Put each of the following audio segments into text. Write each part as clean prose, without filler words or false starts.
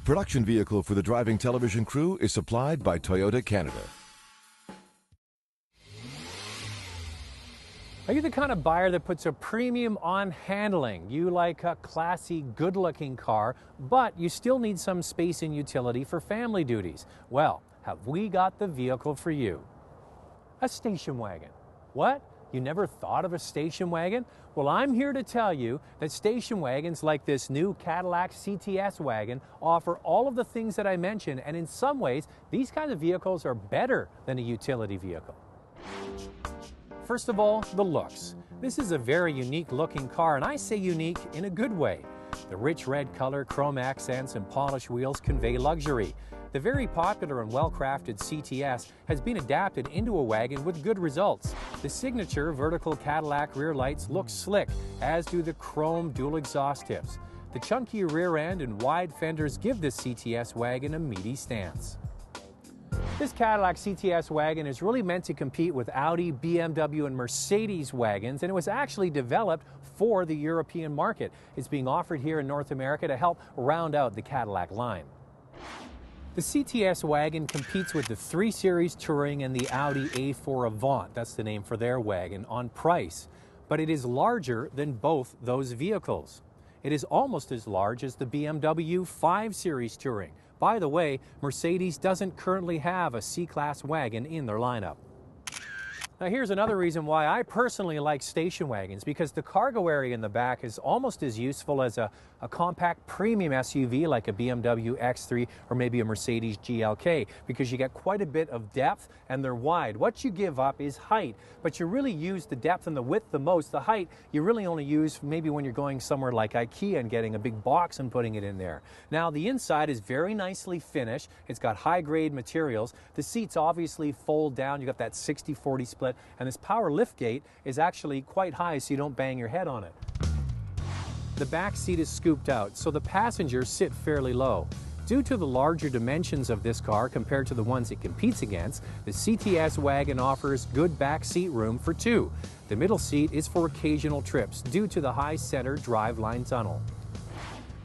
Production vehicle for the driving television crew is supplied by Toyota Canada. Are you the kind of buyer that puts a premium on handling? You like a classy, good-looking car, but you still need some space and utility for family duties. Well, have we got the vehicle for you? A station wagon. What? You never thought of a station wagon? Well, I'm here to tell you that station wagons like this new Cadillac CTS wagon offer all of the things that I mentioned, and in some ways, these kinds of vehicles are better than a utility vehicle. First of all, the looks. This is a very unique looking car, and I say unique in a good way. The rich red color, chrome accents, and polished wheels convey luxury. The very popular and well-crafted CTS has been adapted into a wagon with good results. The signature vertical Cadillac rear lights look slick, as do the chrome dual exhaust tips. The chunky rear end and wide fenders give this CTS wagon a meaty stance. This Cadillac CTS wagon is really meant to compete with Audi, BMW, and Mercedes wagons, and it was actually developed for the European market. It's being offered here in North America to help round out the Cadillac line. The CTS wagon competes with the 3 Series Touring and the Audi A4 Avant, that's the name for their wagon, on price. But it is larger than both those vehicles. It is almost as large as the BMW 5 Series Touring. By the way, Mercedes doesn't currently have a C-Class wagon in their lineup. Now here's another reason why I personally like station wagons, because the cargo area in the back is almost as useful as a compact premium SUV like a BMW X3 or maybe a Mercedes GLK, because you get quite a bit of depth and they're wide. What you give up is height, but you really use the depth and the width the most. The height you really only use maybe when you're going somewhere like IKEA and getting a big box and putting it in there. Now the inside is very nicely finished. It's got high-grade materials. The seats obviously fold down. You got that 60-40 split, and this power liftgate is actually quite high so you don't bang your head on it. The back seat is scooped out, so the passengers sit fairly low. Due to the larger dimensions of this car compared to the ones it competes against, the CTS wagon offers good back seat room for 2. The middle seat is for occasional trips due to the high center driveline tunnel.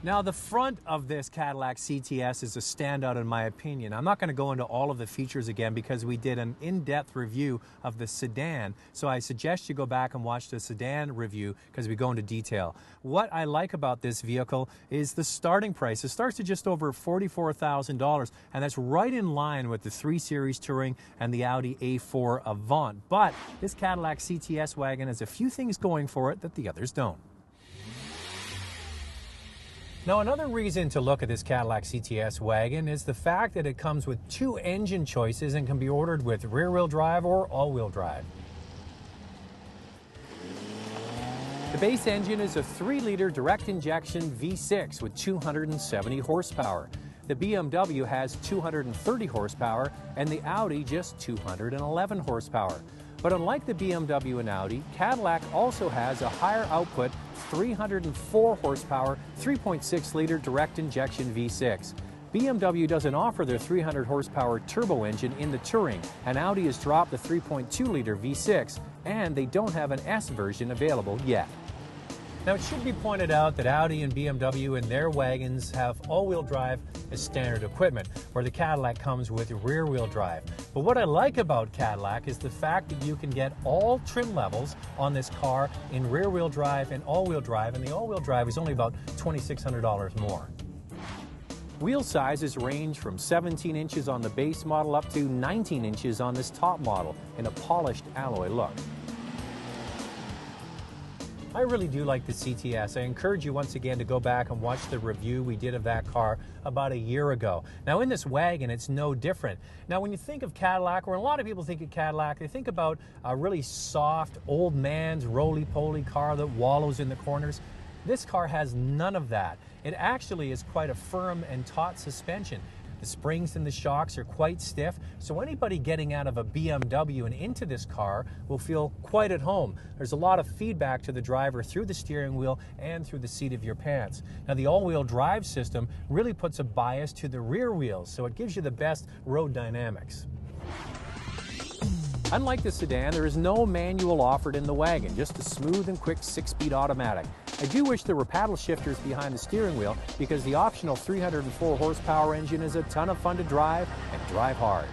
Now, the front of this Cadillac CTS is a standout in my opinion. I'm not going to go into all of the features again because we did an in-depth review of the sedan, so I suggest you go back and watch the sedan review because we go into detail. What I like about this vehicle is the starting price. It starts at just over $44,000, and that's right in line with the 3 Series Touring and the Audi A4 Avant. But this Cadillac CTS wagon has a few things going for it that the others don't. Now, another reason to look at this Cadillac CTS wagon is the fact that it comes with 2 engine choices and can be ordered with rear-wheel drive or all-wheel drive. The base engine is a 3-liter direct-injection V6 with 270 horsepower. The BMW has 230 horsepower and the Audi just 211 horsepower. But unlike the BMW and Audi, Cadillac also has a higher output 304 horsepower, 3.6-liter direct injection V6. BMW doesn't offer their 300 horsepower turbo engine in the Touring, and Audi has dropped the 3.2-liter V6, and they don't have an S version available yet. Now, it should be pointed out that Audi and BMW in their wagons have all-wheel drive as standard equipment, where the Cadillac comes with rear-wheel drive. But what I like about Cadillac is the fact that you can get all trim levels on this car in rear-wheel drive and all-wheel drive, and the all-wheel drive is only about $2,600 more. Wheel sizes range from 17 inches on the base model up to 19 inches on this top model in a polished alloy look. I really do like the CTS. I encourage you once again to go back and watch the review we did of that car about a year ago. Now in this wagon, it's no different. Now when you think of Cadillac, or a lot of people think of Cadillac, they think about a really soft, old man's roly-poly car that wallows in the corners. This car has none of that. It actually is quite a firm and taut suspension. The springs and the shocks are quite stiff, so anybody getting out of a BMW and into this car will feel quite at home. There's a lot of feedback to the driver through the steering wheel and through the seat of your pants. Now, the all-wheel drive system really puts a bias to the rear wheels, so it gives you the best road dynamics. Unlike the sedan, there is no manual offered in the Wagon, just a smooth and quick 6-speed automatic. I do wish there were paddle shifters behind the steering wheel because the optional 304 horsepower engine is a ton of fun to drive and drive hard.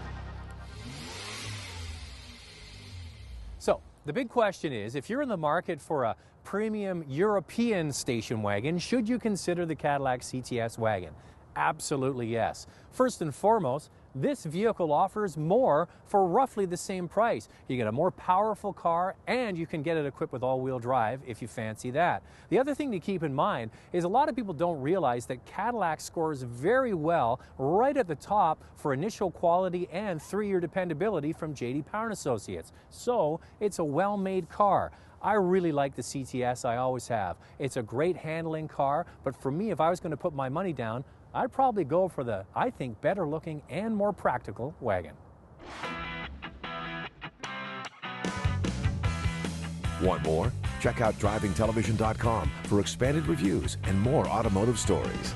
So, the big question is, if you're in the market for a premium European station wagon, should you consider the Cadillac CTS wagon? Absolutely yes. First and foremost, this vehicle offers more for roughly the same price. You get a more powerful car and you can get it equipped with all-wheel drive if you fancy that. The other thing to keep in mind is a lot of people don't realize that Cadillac scores very well right at the top for initial quality and 3-year dependability from J.D. Power & Associates. So it's a well-made car. I really like the CTS, I always have. It's a great handling car, but for me, if I was going to put my money down, I'd probably go for the, I think, better looking and more practical Wagon. Want more? Check out drivingtelevision.com for expanded reviews and more automotive stories.